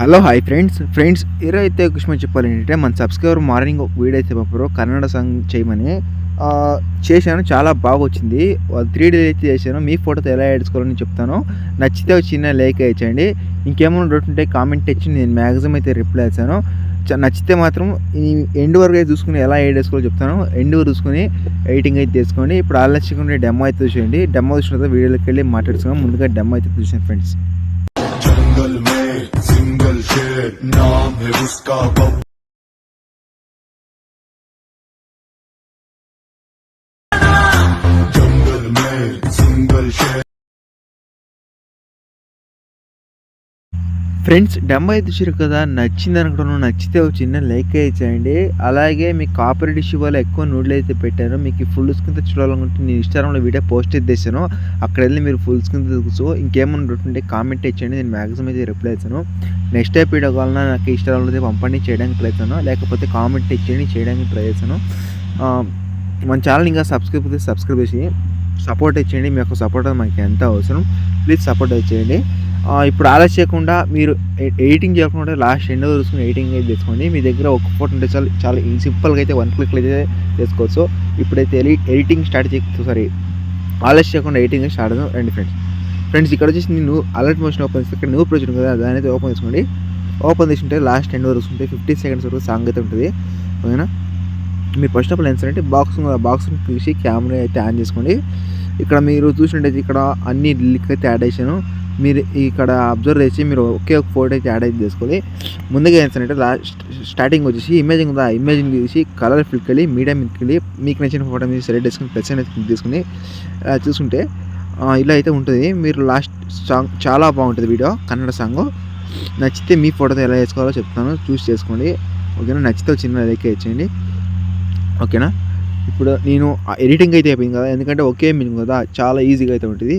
Hello hi friends ఈరోజైతే ఒక విషయం చెప్పాలి ఏంటంటే మన సబ్స్క్రైబర్ మార్నింగ్ ఒక వీడియో అయితే పంపారు కన్నడ సాంగ్ చేయమని చేశాను. చాలా బాగా వచ్చింది. 3D అయితే చేశాను. మీ ఫోటోతో ఎలా ఎడ్చుకోవాలని చెప్తాను. నచ్చితే ఒక చిన్న లైక్ ఇచ్చేయండి. ఇంకేమైనా డౌట్ ఉంటే కామెంట్ ఇచ్చి నేను మ్యాక్సిమం అయితే రిప్లై ఇస్తాను. నచ్చితే మాత్రం ఈ ఎండ్ వరకు అయితే చూసుకుని ఎలా ఎడిట్ చేసుకోవాలో చెప్తాను. ఎండ్ వరకు చూసుకుని ఎడిటింగ్ అయితే చేసుకోండి. ఇప్పుడు ఆలోచించకుండా డెమో అయితే చూసేయండి. డెమో చూసిన తర్వాత వీడియోలోకి వెళ్ళి మాట్లాడుతున్నాం. ముందుగా డెమో అయితే చూసాను ఫ్రెండ్స్. जंगल में सिंगल शेर नाम है उसका बब्बू। जंगल में सिंगल शेर। ఫ్రెండ్స్ డెమో అయితే చూసారు కదా, నచ్చింది అనుకుంటున్నాను. నచ్చితే ఒక చిన్న లైక్ చేయండి. అలాగే మీకు కాపీరైట్ ఇష్యూ వల్ల ఎక్కువ నోడ్లు అయితే పెట్టాను. మీకు ఫుల్ స్క్రీన్తో చూడాలనుకుంటే నేను ఇన్స్టాగ్రామ్లో వీడియో పోస్ట్ అయితే చేశాను. అక్కడ వెళ్ళి మీరు ఫుల్ స్క్రీన్ చూసుకోవచ్చు. ఇంకేమైనా ఉంటే కామెంట్ ఇచ్చేయండి, నేను మ్యాక్సిమం అయితే రిప్లై ఇస్తాను. నెక్స్ట్ టైప్ వీడియో కావాలన్నా నాకు ఇన్స్టాగ్రామ్లో అయితే పంపండి, చేయడానికి ట్రై చేస్తాను. లేకపోతే కామెంట్ ఇచ్చేయండి, చేయడానికి ట్రై చేస్తాను. మన ఛానల్ ఇంకా సబ్స్క్రైబ్ చేసి సపోర్ట్ ఇచ్చేయండి. మీ యొక్క సపోర్ట్ మనకి ఎంత అవసరం. ప్లీజ్ సపోర్ట్ చేయండి. ఇప్పుడు ఆలస్యం చేయకుండా మీరు ఎడిటింగ్ చేయకుండా లాస్ట్ ఎండ్ చూసుకుని ఎడిటింగ్ అయితే చేసుకోండి. మీ దగ్గర ఒక ఫోటో ఉంటే చాలా సింపుల్గా అయితే 1 క్లిక్లో అయితే చేసుకోవచ్చు. ఇప్పుడైతే ఎడిటింగ్ స్టార్ట్ ఆలస్యం చేయకుండా ఎడిటింగ్ స్టార్ట్ అవుతాం. రండి ఫ్రెండ్స్ ఇక్కడ వచ్చేసి నేను అలర్ట్ మోషన్ ఓపెన్ చేస్తే ఇక్కడ న్యూ ప్రాజెక్ట్ కదా, దాని అయితే ఓపెన్ చేసుకోండి. ఓపెన్ చేసుకుంటే లాస్ట్ ఎండ్ వరకు చూసుకుంటే 50 సెకండ్స్ వరకు సాంగ్ అయితే ఉంటుంది. ఓకేనా, మీరు ఫస్ట్ ఆఫ్ ఆల్ ఏంటంటే బాక్స్ తీసి కెమెరా అయితే ఆన్ చేసుకోండి. ఇక్కడ మీరు చూసినట్టయితే ఇక్కడ అన్ని లింక్ అయితే యాడ్ చేశాను. మీరు ఇక్కడ అబ్జర్వ్ చేసి మీరు ఒకే ఒక ఫోటో అయితే యాడ్ అయితే చేసుకోవాలి. ముందుగా ఏంటంటే స్టార్టింగ్ వచ్చేసి ఇమేజింగ్ తీసి కలర్ ఫిల్కి వెళ్ళి మీడియా మీదకి వెళ్ళి మీకు నచ్చిన ఫోటో మీద సెలెక్ట్ చేసుకుని ప్లస్ అనేది క్లిక్ చేసుకుని చూసుకుంటే ఇలా అయితే ఉంటుంది. మీరు లాస్ట్ సాంగ్ చాలా బాగుంటుంది. వీడియో కన్నడ సాంగ్ నచ్చితే మీ ఫోటోతో ఎలా చేసుకోవాలో చెప్తాను, చూస్ చేసుకోండి. ఓకేనా, నచ్చితే చిన్న లైక్ ఇచ్చేయండి. ఓకేనా, ఇప్పుడు నేను ఎడిటింగ్ అయితే అయిపోయింది కదా, ఎందుకంటే ఒకే మీనింగ్ కదా, చాలా ఈజీగా అయితే ఉంటుంది.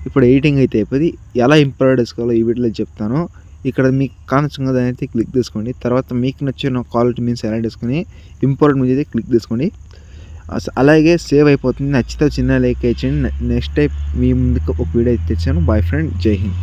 ఇప్పుడు ఎడిటింగ్ అయితే అయిపోయింది. ఎలా ఇంప్రూవ్ చేసుకోవాలో ఈ వీడియోలో చెప్తాను. ఇక్కడ మీకు కానొచ్చు కదా అయితే క్లిక్ చేసుకోండి. తర్వాత మీకు నచ్చిన క్వాలిటీ మీన్స్ ఎలా చేసుకుని ఇంపోర్ట్ మీద అయితే క్లిక్ చేసుకోండి. అలాగే సేవ్ అయిపోతుంది. నచ్చితే చిన్న లైక్ ఇచ్చేయండి. నెక్స్ట్ టైం మీ ముందుకు ఒక వీడియో అయితే తెచ్చాను. బాయ్ ఫ్రెండ్, జై హింద్.